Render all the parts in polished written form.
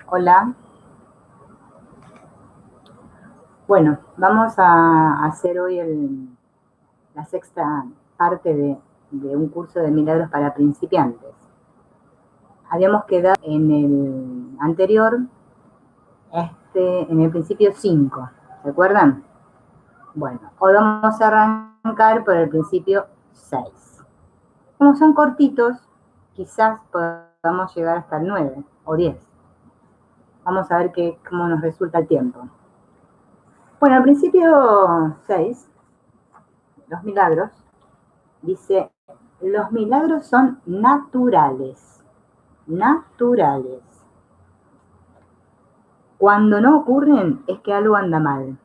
Hola. Bueno, vamos a hacer hoy la sexta parte de un curso de milagros para principiantes. Habíamos quedado en el anterior, en el principio 5, ¿se acuerdan? Bueno, hoy vamos a arrancar por el principio 6. Como son cortitos, quizás podamos llegar hasta el 9 o 10. Vamos a ver cómo nos resulta el tiempo. Bueno, al principio 6, los milagros, dice, los milagros son naturales. Naturales. Cuando no ocurren es que algo anda mal.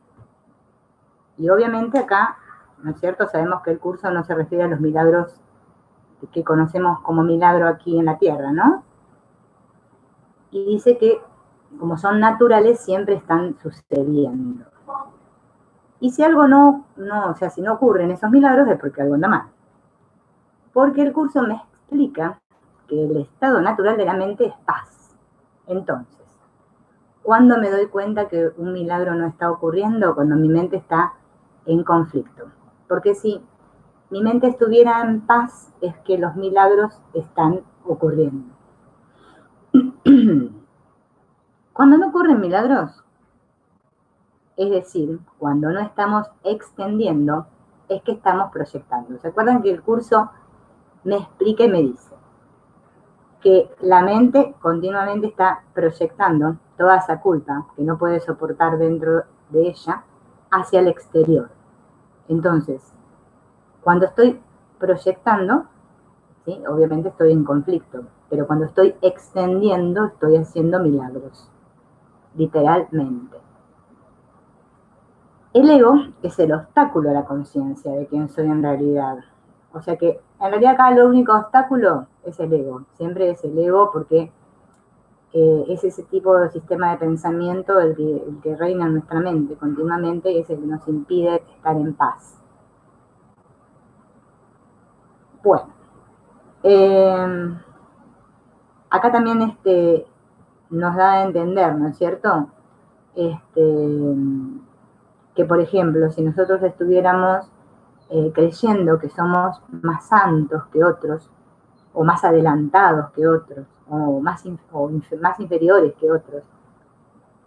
Y obviamente acá, ¿no es cierto? Sabemos que el curso no se refiere a los milagros que conocemos como milagro aquí en la tierra, ¿no? Y dice que como son naturales siempre están sucediendo. Y si algo si no ocurren esos milagros es porque algo anda mal. Porque el curso me explica que el estado natural de la mente es paz. Entonces, ¿cuándo me doy cuenta que un milagro no está ocurriendo? Cuando mi mente está en conflicto. Porque si mi mente estuviera en paz, es que los milagros están ocurriendo. Cuando no ocurren milagros, es decir, cuando no estamos extendiendo, es que estamos proyectando. ¿Se acuerdan que el curso me explica y me dice que la mente continuamente está proyectando toda esa culpa que no puede soportar dentro de ella hacia el exterior? Entonces, cuando estoy proyectando, ¿sí? Obviamente estoy en conflicto, pero cuando estoy extendiendo, estoy haciendo milagros, literalmente. El ego es el obstáculo a la conciencia de quién soy en realidad. O sea que en realidad acá el único obstáculo es el ego. Siempre es el ego porque es ese tipo de sistema de pensamiento el que reina en nuestra mente continuamente y es el que nos impide estar en paz. Bueno, acá también nos da a entender, ¿no es cierto? Que por ejemplo, si nosotros estuviéramos creyendo que somos más santos que otros, o más adelantados que otros, o más inferiores que otros,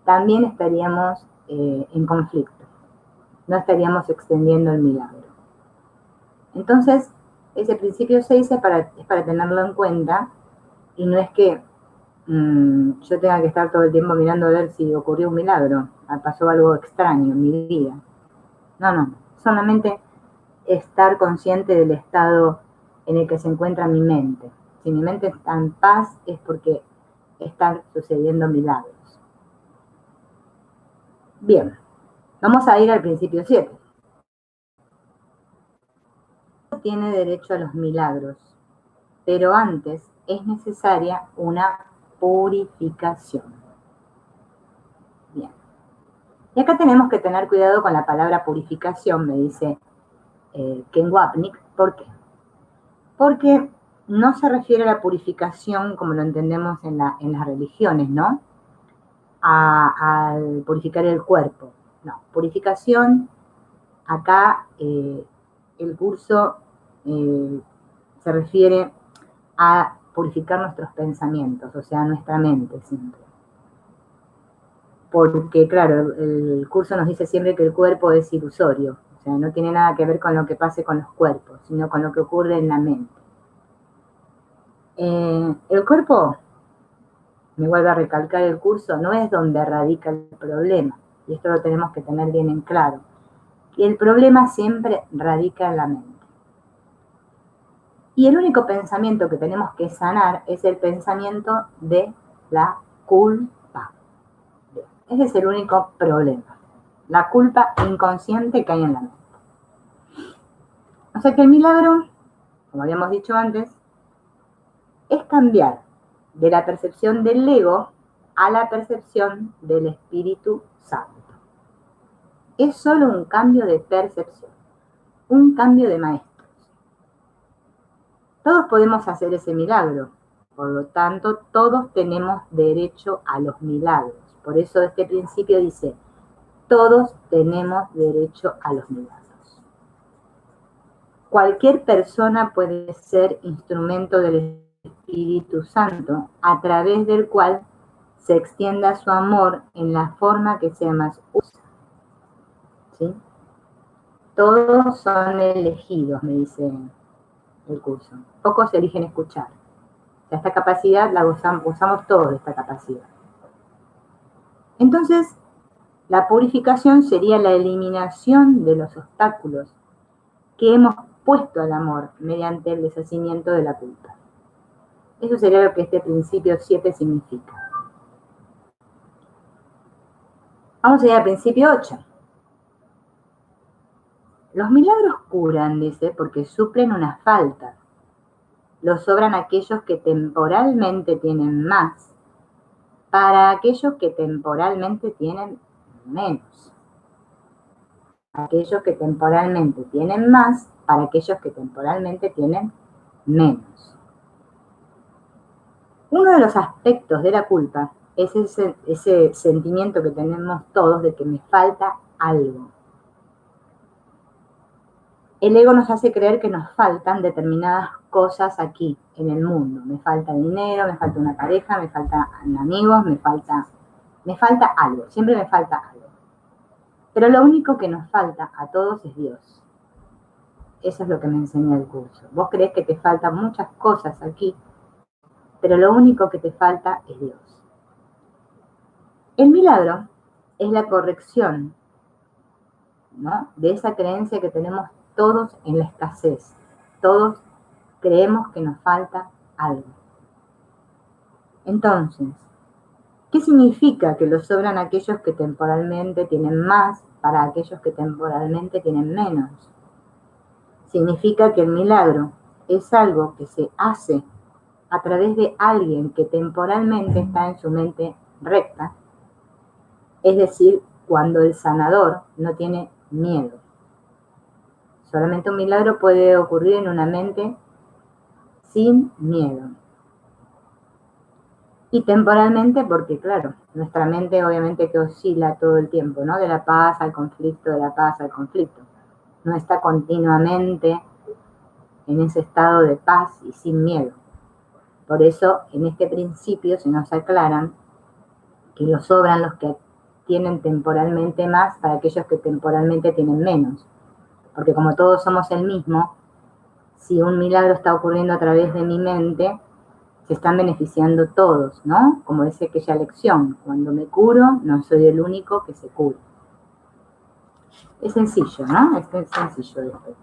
también estaríamos en conflicto, no estaríamos extendiendo el milagro. Entonces, ese principio 6 es para tenerlo en cuenta, y no es que yo tenga que estar todo el tiempo mirando a ver si ocurrió un milagro, pasó algo extraño en mi vida. No, solamente estar consciente del estado en el que se encuentra mi mente. Si mi mente está en paz es porque están sucediendo milagros. Bien, vamos a ir al principio 7. Tiene derecho a los milagros, pero antes es necesaria una purificación. Bien. Y acá tenemos que tener cuidado con la palabra purificación, me dice Ken Wapnick. ¿Por qué? Porque no se refiere a la purificación como lo entendemos en las religiones, ¿no? Al purificar el cuerpo. No, purificación, acá el curso se refiere a purificar nuestros pensamientos, o sea, nuestra mente siempre. Porque, claro, el curso nos dice siempre que el cuerpo es ilusorio, o sea, no tiene nada que ver con lo que pase con los cuerpos, sino con lo que ocurre en la mente. El cuerpo, me vuelve a recalcar el curso, no es donde radica el problema, y esto lo tenemos que tener bien en claro. Y el problema siempre radica en la mente. Y el único pensamiento que tenemos que sanar es el pensamiento de la culpa. Ese es el único problema. La culpa inconsciente que hay en la mente. O sea que el milagro, como habíamos dicho antes, es cambiar de la percepción del ego a la percepción del Espíritu Santo. Es solo un cambio de percepción, un cambio de maestros. Todos podemos hacer ese milagro. Por lo tanto, todos tenemos derecho a los milagros. Por eso este principio dice, todos tenemos derecho a los milagros. Cualquier persona puede ser instrumento del Espíritu Santo a través del cual se extienda su amor en la forma que sea más útil. ¿Sí? Todos son elegidos, me dice el curso. Pocos eligen escuchar. Esta capacidad la usamos todos, esta capacidad. Entonces, la purificación sería la eliminación de los obstáculos que hemos puesto al amor mediante el deshacimiento de la culpa. Eso sería lo que este principio 7 significa. Vamos a ir al principio 8. Los milagros curan, dice, porque suplen una falta. Los sobran aquellos que temporalmente tienen más, para aquellos que temporalmente tienen menos. Aquellos que temporalmente tienen más, para aquellos que temporalmente tienen menos. Uno de los aspectos de la culpa es ese sentimiento que tenemos todos de que me falta algo. El ego nos hace creer que nos faltan determinadas cosas aquí, en el mundo. Me falta dinero, me falta una pareja, me faltan amigos, me falta algo, siempre me falta algo. Pero lo único que nos falta a todos es Dios. Eso es lo que me enseña el curso. Vos creés que te faltan muchas cosas aquí, pero lo único que te falta es Dios. El milagro es la corrección, ¿no?, de esa creencia que tenemos todos en la escasez. Todos creemos que nos falta algo. Entonces, ¿qué significa que lo sobran aquellos que temporalmente tienen más para aquellos que temporalmente tienen menos? Significa que el milagro es algo que se hace a través de alguien que temporalmente está en su mente recta, es decir, cuando el sanador no tiene miedo. Solamente un milagro puede ocurrir en una mente sin miedo. Y temporalmente porque, claro, nuestra mente obviamente que oscila todo el tiempo, ¿no? De la paz al conflicto, de la paz al conflicto. No está continuamente en ese estado de paz y sin miedo. Por eso, en este principio se nos aclaran que los sobran los que tienen temporalmente más para aquellos que temporalmente tienen menos. Porque como todos somos el mismo, si un milagro está ocurriendo a través de mi mente, se están beneficiando todos, ¿no? Como dice aquella lección, cuando me curo, no soy el único que se cura. Es sencillo, ¿no? Es sencillo esto.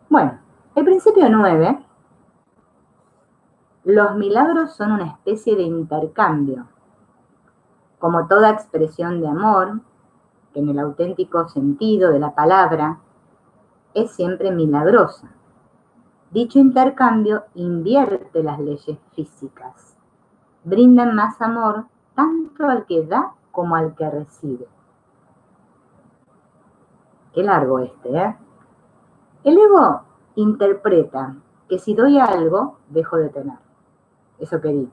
Bueno, el principio 9, los milagros son una especie de intercambio. Como toda expresión de amor, que en el auténtico sentido de la palabra es siempre milagrosa. Dicho intercambio invierte las leyes físicas. Brindan más amor tanto al que da como al que recibe. Qué largo ¿eh? El ego interpreta que si doy algo, dejo de tener. Eso pedí.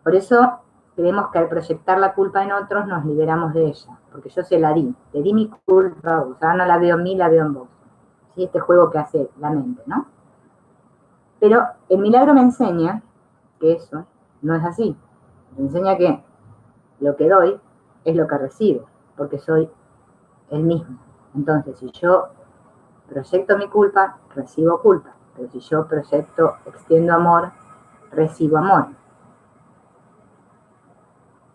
Por eso creemos que al proyectar la culpa en otros nos liberamos de ella, porque yo se la di. Te di mi culpa a vos, ahora no la veo en mí, la veo en vos. ¿Sí? Este juego que hace la mente, ¿no? Pero el milagro me enseña que eso no es así. Me enseña que lo que doy es lo que recibo, porque soy el mismo. Entonces, si yo proyecto mi culpa, recibo culpa. Pero si yo extiendo amor, recibo amor.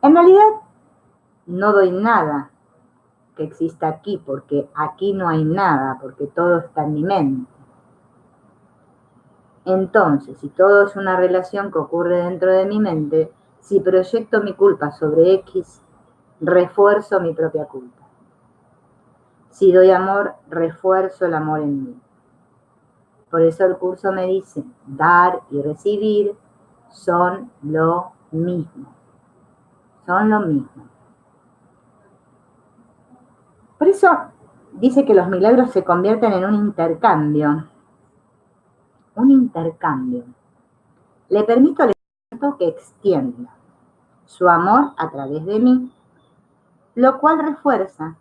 En realidad, no doy nada que exista aquí, porque aquí no hay nada, porque todo está en mi mente. Entonces, si todo es una relación que ocurre dentro de mi mente, si proyecto mi culpa sobre X, refuerzo mi propia culpa. Si doy amor, refuerzo el amor en mí. Por eso el curso me dice, dar y recibir son lo mismo. Son lo mismo. Por eso dice que los milagros se convierten en un intercambio. un intercambio. Le permito al Espíritu que extienda su amor a través de mí, lo cual refuerza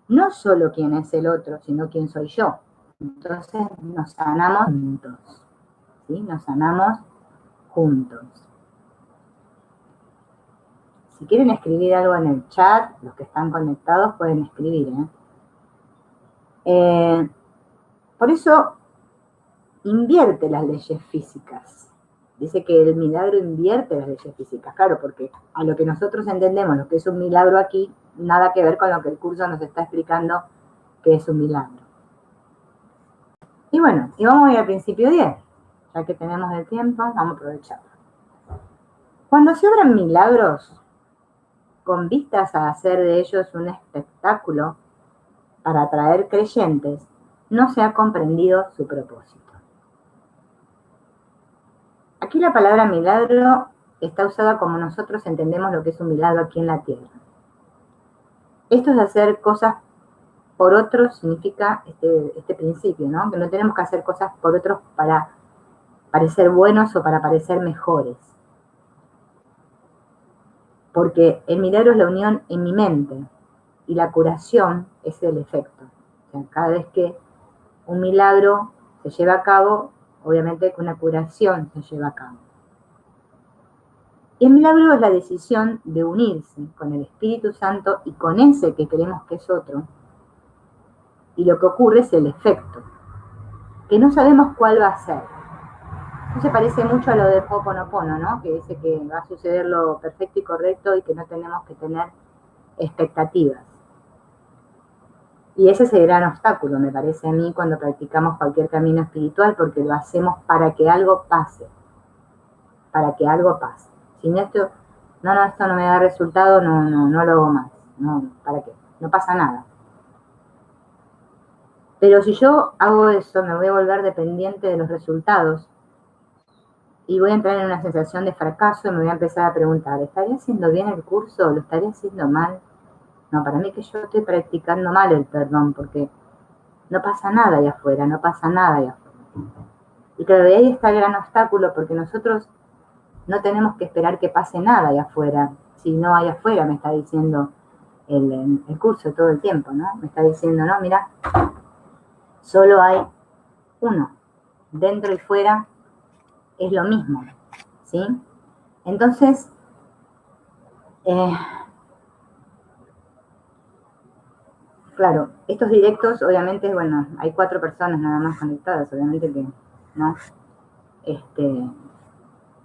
no solo quién es el otro, sino quién soy yo. Entonces nos sanamos juntos, ¿sí? Nos sanamos juntos. Si quieren escribir algo en el chat, los que están conectados pueden escribir, por eso invierte las leyes físicas. Dice que el milagro invierte las leyes físicas, claro, porque a lo que nosotros entendemos lo que es un milagro aquí, nada que ver con lo que el curso nos está explicando que es un milagro. Y bueno, y vamos a ir al principio 10, ya que tenemos el tiempo, vamos a aprovecharlo. Cuando se obran milagros, con vistas a hacer de ellos un espectáculo para atraer creyentes, no se ha comprendido su propósito. Aquí la palabra milagro está usada como nosotros entendemos lo que es un milagro aquí en la tierra. Esto es hacer cosas por otros, significa este principio, ¿no? Que no tenemos que hacer cosas por otros para parecer buenos o para parecer mejores. Porque el milagro es la unión en mi mente y la curación es el efecto. O sea, cada vez que un milagro se lleva a cabo, obviamente que una curación se lleva a cabo. Y el milagro es la decisión de unirse con el Espíritu Santo y con ese que creemos que es otro. Y lo que ocurre es el efecto, que no sabemos cuál va a ser. Eso se parece mucho a lo de Ho'oponopono, ¿no? Que dice que va a suceder lo perfecto y correcto y que no tenemos que tener expectativas. Y ese es el gran obstáculo, me parece a mí, cuando practicamos cualquier camino espiritual, porque lo hacemos para que algo pase. Para que algo pase. Sin esto, esto no me da resultado, no lo hago más. No, ¿para qué? No pasa nada. Pero si yo hago eso, me voy a volver dependiente de los resultados y voy a entrar en una sensación de fracaso y me voy a empezar a preguntar, ¿estaré haciendo bien el curso o lo estaré haciendo mal? No, para mí que yo estoy practicando mal el perdón, porque no pasa nada allá afuera, no pasa nada allá afuera. Y claro, de ahí está el gran obstáculo, porque nosotros no tenemos que esperar que pase nada allá afuera. Si no allá afuera, me está diciendo el curso todo el tiempo, ¿no? Me está diciendo, no, mira, solo hay uno. Dentro y fuera es lo mismo, ¿sí? Entonces, claro, estos directos, obviamente, bueno, hay 4 personas nada más conectadas, obviamente que, ¿no?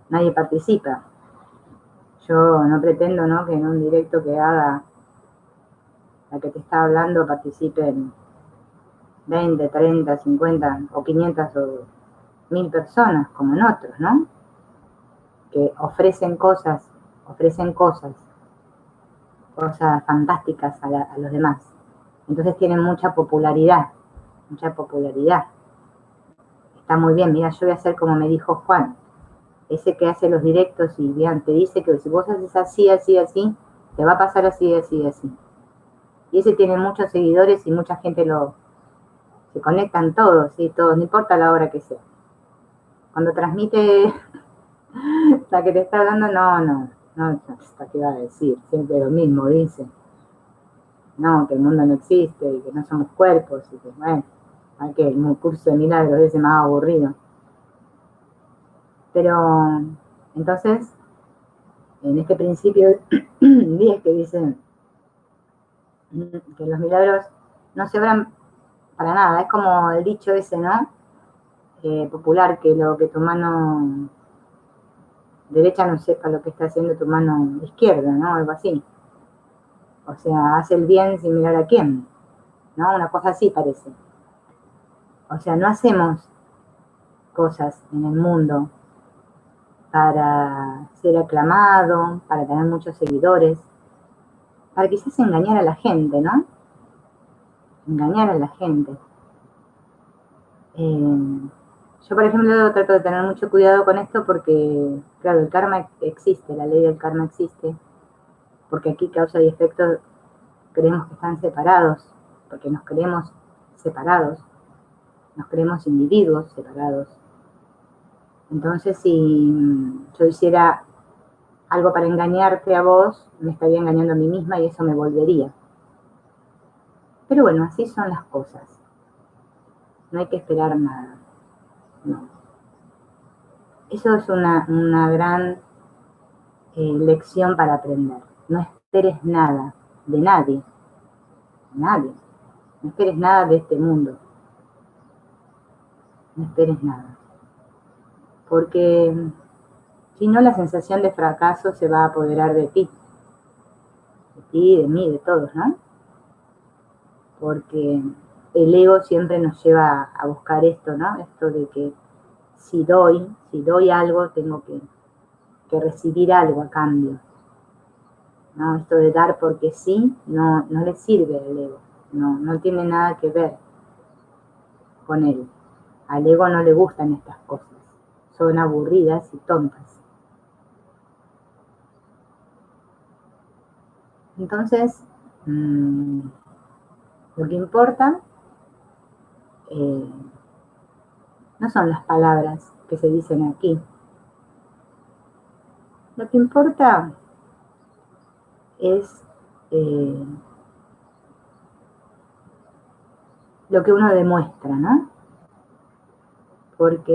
Nadie participa. Yo no pretendo, ¿no?, que en un directo que haga la que te está hablando participen 20, 30, 50 o 500 o 1000 personas, como en otros, ¿no? Que ofrecen cosas fantásticas a los demás. Entonces tienen mucha popularidad. Está muy bien, mira, yo voy a hacer como me dijo Juan, ese que hace los directos y bien, te dice que si vos haces así, así, así, te va a pasar así, así, así. Y ese tiene muchos seguidores y mucha gente se conectan todos, ¿sí? Todos, no importa la hora que sea. Cuando transmite la que te está hablando, no, ¿para qué va a decir? Siempre lo mismo dice. No, que el mundo no existe y que no somos cuerpos y que, bueno, hay que un curso de milagros ese más aburrido. Pero, entonces, en este principio 10 que dicen que los milagros no se obran para nada, es como el dicho ese, ¿no? Popular, que lo que tu mano derecha no sepa lo que está haciendo tu mano izquierda, ¿no? Algo así. O sea, hace el bien sin mirar a quién, ¿no? Una cosa así parece. O sea, no hacemos cosas en el mundo para ser aclamado, para tener muchos seguidores, para quizás engañar a la gente, ¿no? Engañar a la gente. Yo, por ejemplo, trato de tener mucho cuidado con esto porque, claro, el karma existe, la ley del karma existe, porque aquí causa y efecto creemos que están separados, porque nos creemos separados, nos creemos individuos separados. Entonces, si yo hiciera algo para engañarte a vos, me estaría engañando a mí misma y eso me volvería. Pero bueno, así son las cosas. No hay que esperar nada. No. Eso es una gran lección para aprender. No esperes nada de nadie. Nadie. No esperes nada de este mundo. No esperes nada. Porque si no, la sensación de fracaso se va a apoderar de ti. De ti, de mí, de todos, ¿no? Porque el ego siempre nos lleva a buscar esto, ¿no? Esto de que si doy algo, tengo que recibir algo a cambio. ¿No? Esto de dar porque sí, no le sirve al ego. No tiene nada que ver con él. Al ego no le gustan estas cosas. Son aburridas y tontas. Entonces, lo que importa no son las palabras que se dicen aquí. Lo que importa es lo que uno demuestra, ¿no? Porque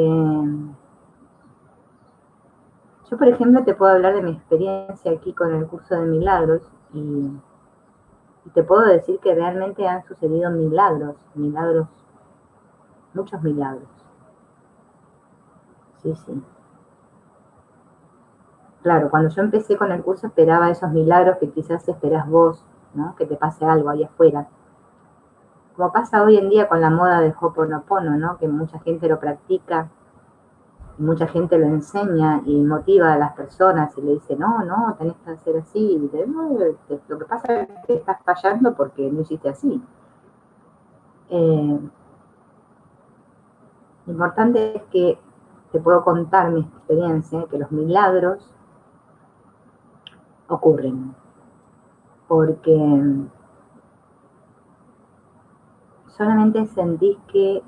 yo, por ejemplo, te puedo hablar de mi experiencia aquí con el curso de milagros y te puedo decir que realmente han sucedido milagros, muchos milagros. Sí, sí. Claro, cuando yo empecé con el curso esperaba esos milagros que quizás esperás vos, ¿no? Que te pase algo ahí afuera. Como pasa hoy en día con la moda del Ho'oponopono, ¿no? Que mucha gente lo practica, y mucha gente lo enseña y motiva a las personas y le dice, no, tenés que hacer así. Y dice, no, lo que pasa es que estás fallando porque no hiciste así. Lo importante es que te puedo contar mi experiencia, que los milagros ocurren, porque solamente sentís que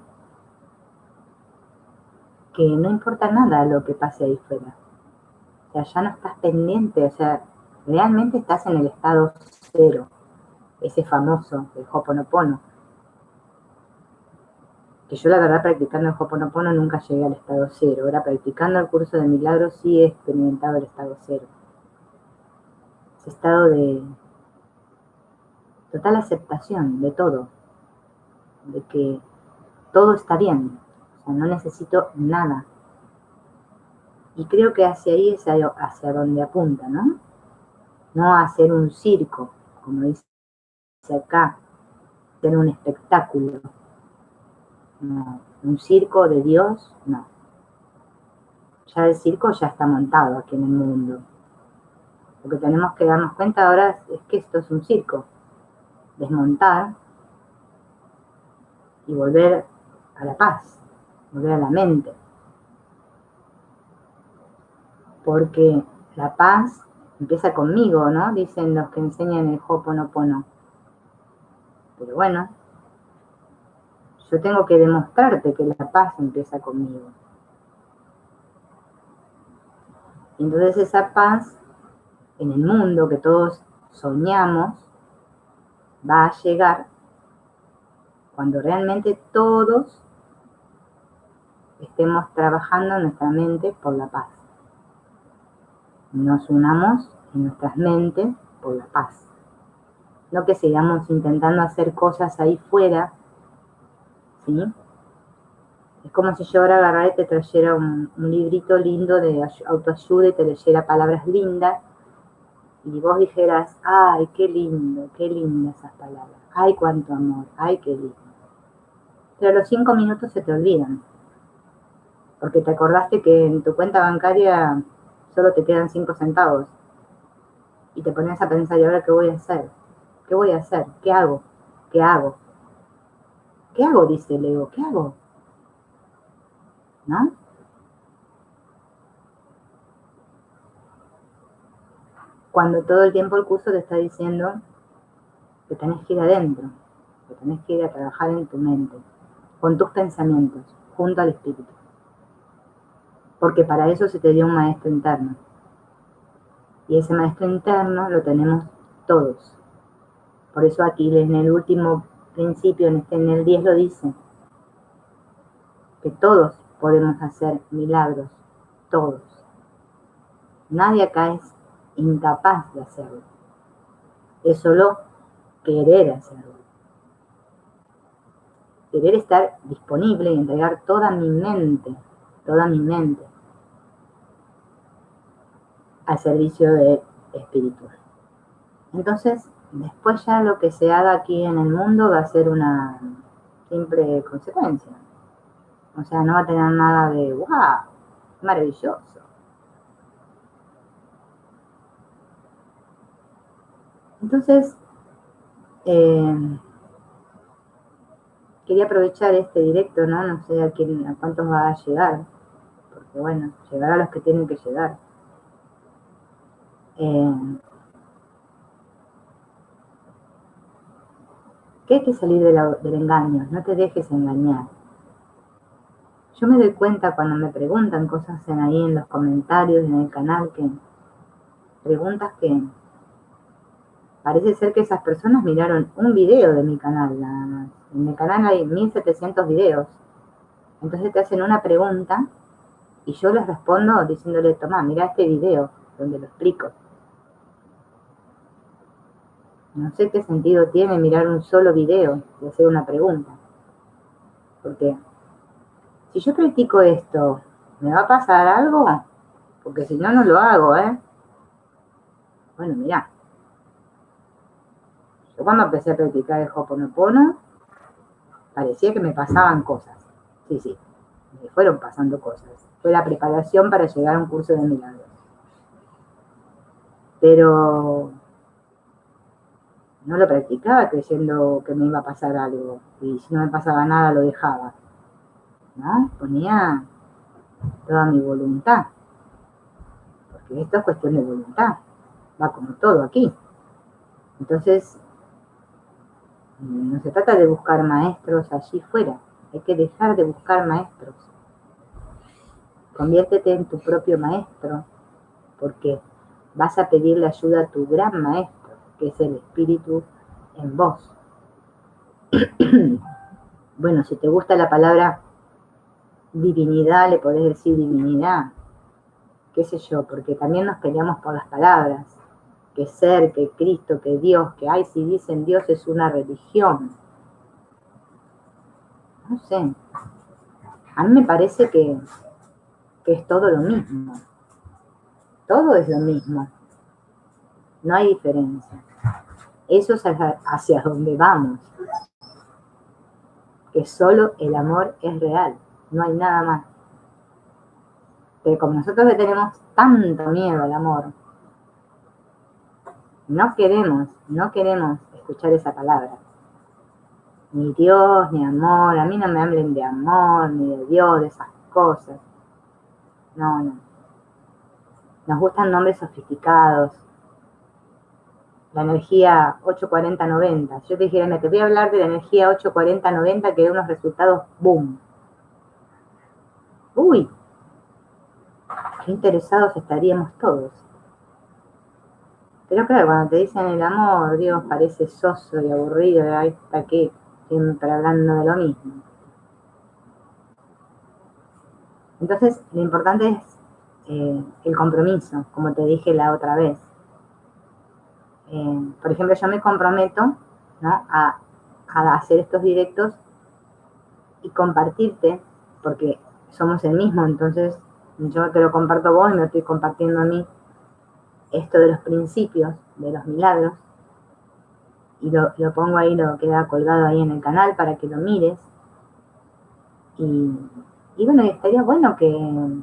no importa nada lo que pase ahí fuera. O sea, ya no estás pendiente, o sea, realmente estás en el estado cero, ese famoso, el Ho'oponopono. Que yo la verdad practicando el Ho'oponopono nunca llegué al estado cero. Ahora practicando el curso de milagros sí he experimentado el estado cero. Ese estado de total aceptación de todo, de que todo está bien, o sea, no necesito nada. Y creo que hacia ahí es hacia donde apunta, ¿no? No a hacer un circo, como dice acá, tener un espectáculo. No, un circo de Dios, no. Ya el circo ya está montado aquí en el mundo. Lo que tenemos que darnos cuenta ahora es que esto es un circo. Desmontar y volver a la paz, volver a la mente. Porque la paz empieza conmigo, ¿no? Dicen los que enseñan el Ho'oponopono. Pero bueno, yo tengo que demostrarte que la paz empieza conmigo. Y entonces esa paz en el mundo que todos soñamos va a llegar cuando realmente todos estemos trabajando en nuestra mente por la paz. Nos unamos en nuestras mentes por la paz. No que sigamos intentando hacer cosas ahí fuera, ¿sí? Es como si yo ahora agarrara y te trayera un librito lindo de autoayuda y te leyera palabras lindas y vos dijeras, ay, qué lindo, qué lindas esas palabras, ay, cuánto amor, ay, qué lindo. Pero a los 5 minutos se te olvidan, porque te acordaste que en tu cuenta bancaria solo te quedan 5 centavos y te pones a pensar, ¿y ahora qué voy a hacer? ¿Qué voy a hacer? ¿Qué hago? ¿Qué hago? ¿Qué hago? Dice el ego, ¿qué hago? ¿No? Cuando todo el tiempo el curso te está diciendo que tenés que ir adentro, que tenés que ir a trabajar en tu mente. con tus pensamientos, junto al espíritu. Porque para eso se te dio un maestro interno. Y ese maestro interno lo tenemos todos. Por eso aquí en el último principio, en el 10 lo dice, que todos podemos hacer milagros, todos. Nadie acá es incapaz de hacerlo. Es solo querer hacerlo. Querer estar disponible y entregar toda mi mente al servicio de espiritual. Entonces, después ya lo que se haga aquí en el mundo va a ser una simple consecuencia. O sea, no va a tener nada de ¡wow! Maravilloso. Entonces, quería aprovechar este directo, ¿no? No sé a cuántos va a llegar, porque bueno, llegar a los que tienen que llegar. Que hay que salir del engaño, no te dejes engañar. Yo me doy cuenta cuando me preguntan cosas ahí en los comentarios, en el canal, que preguntas que parece ser que esas personas miraron un video de mi canal, nada más. En mi canal hay 1700 videos. Entonces te hacen una pregunta y yo les respondo diciéndole, toma, mira este video donde lo explico. No sé qué sentido tiene mirar un solo video y hacer una pregunta. Porque si yo practico esto, ¿me va a pasar algo? Porque si no, no lo hago, ¿eh? Bueno, mirá. Yo cuando empecé a practicar el Ho'oponopono, parecía que me pasaban cosas. Sí, me fueron pasando cosas. Fue la preparación para llegar a un curso de milagros. Pero no lo practicaba creyendo que me iba a pasar algo. Y si no me pasaba nada, lo dejaba. ¿No? Ponía toda mi voluntad. Porque esto es cuestión de voluntad. Va como todo aquí. Entonces, no se trata de buscar maestros allí fuera. Hay que dejar de buscar maestros. Conviértete en tu propio maestro, porque vas a pedirle ayuda a tu gran maestro, que es el espíritu en vos. Bueno, si te gusta la palabra divinidad, le podés decir divinidad, qué sé yo, porque también nos peleamos por las palabras, que ser, que Cristo, que Dios, que ay, si dicen Dios es una religión. No sé, a mí me parece que es todo lo mismo. Todo es lo mismo. No hay diferencia. Eso es hacia donde vamos. Que solo el amor es real. No hay nada más. Pero como nosotros le tenemos tanto miedo al amor, no queremos escuchar esa palabra. Ni Dios, ni amor. A mí no me hablen de amor, ni de Dios, de esas cosas. No. Nos gustan nombres sofisticados. La energía 840-90. Yo te dijera, te voy a hablar de la energía 840-90 que da unos resultados boom. Uy, qué interesados estaríamos todos. Pero claro, cuando te dicen el amor, Dios parece soso y aburrido, ahí está que siempre hablando de lo mismo. Entonces, lo importante es el compromiso, como te dije la otra vez. Por ejemplo, yo me comprometo, ¿no?, a hacer estos directos y compartirte, porque somos el mismo, entonces yo te lo comparto a vos y me lo estoy compartiendo a mí, esto de los principios, de los milagros, y lo pongo ahí, lo queda colgado ahí en el canal para que lo mires. Y bueno, estaría bueno que,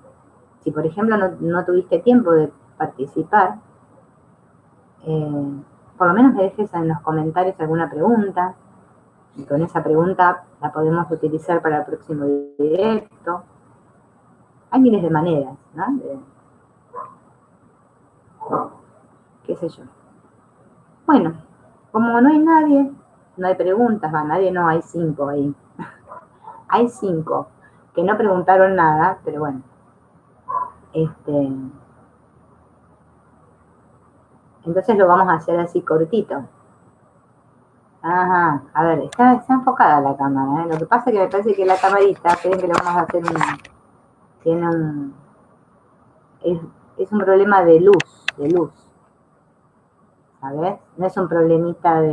si por ejemplo no tuviste tiempo de participar, por lo menos me dejes en los comentarios alguna pregunta, y con esa pregunta la podemos utilizar para el próximo directo. Hay miles de maneras, ¿no? Qué sé yo. Bueno, como no hay nadie, no hay preguntas, nadie no, hay 5 ahí. Hay 5 que no preguntaron nada, pero bueno. Entonces lo vamos a hacer así cortito. Ajá, a ver, está enfocada la cámara, ¿eh? Lo que pasa es que me parece que la camarita, creen que le vamos a hacer tiene un, es un problema de luz, ¿sabes? No es un problemita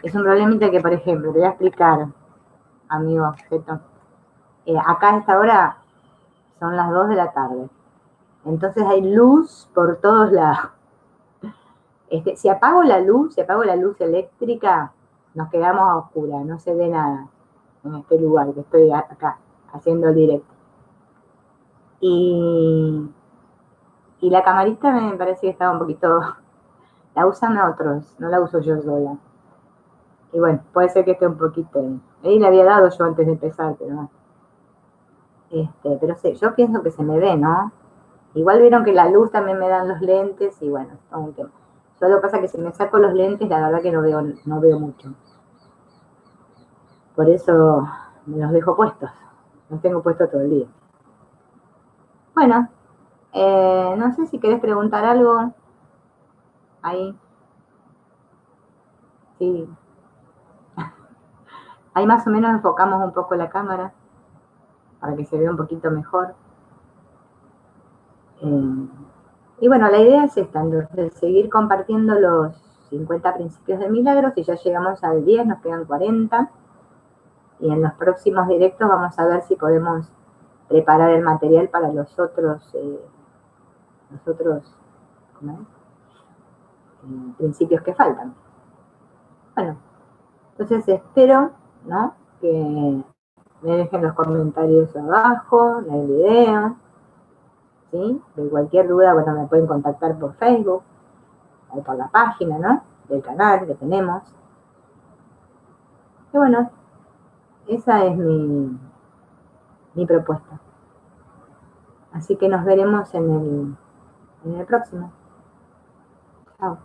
es un problemita que, por ejemplo, te voy a explicar, amigo objeto. Acá a esta hora son las 2 de la tarde, entonces hay luz por todos lados. Si apago la luz, si apago la luz eléctrica, nos quedamos a oscuras, no se ve nada en este lugar que estoy acá haciendo el directo. Y la camarita me parece que estaba un poquito, la usan otros, no la uso yo sola. Y bueno, puede ser que esté un poquito, ahí le había dado yo antes de empezar, pero no. Pero sí, yo pienso que se me ve, ¿no? Igual vieron que la luz también me dan los lentes y bueno, es todo un tema. Solo pasa que si me saco los lentes, la verdad que no veo mucho. Por eso me los dejo puestos. Los tengo puestos todo el día. Bueno, no sé si querés preguntar algo. Ahí, sí. Ahí más o menos enfocamos un poco la cámara para que se vea un poquito mejor. Y bueno, la idea es esta, entonces, seguir compartiendo los 50 principios de milagros. Si ya llegamos al 10, nos quedan 40. Y en los próximos directos vamos a ver si podemos preparar el material para los otros ¿cómo es? Principios que faltan. Bueno, entonces espero, ¿no?, que me dejen los comentarios abajo en el video, ¿sí? De cualquier duda, bueno, me pueden contactar por Facebook o por la página, ¿no?, del canal que tenemos. Y bueno, esa es mi propuesta. Así que nos veremos en el próximo. Chao.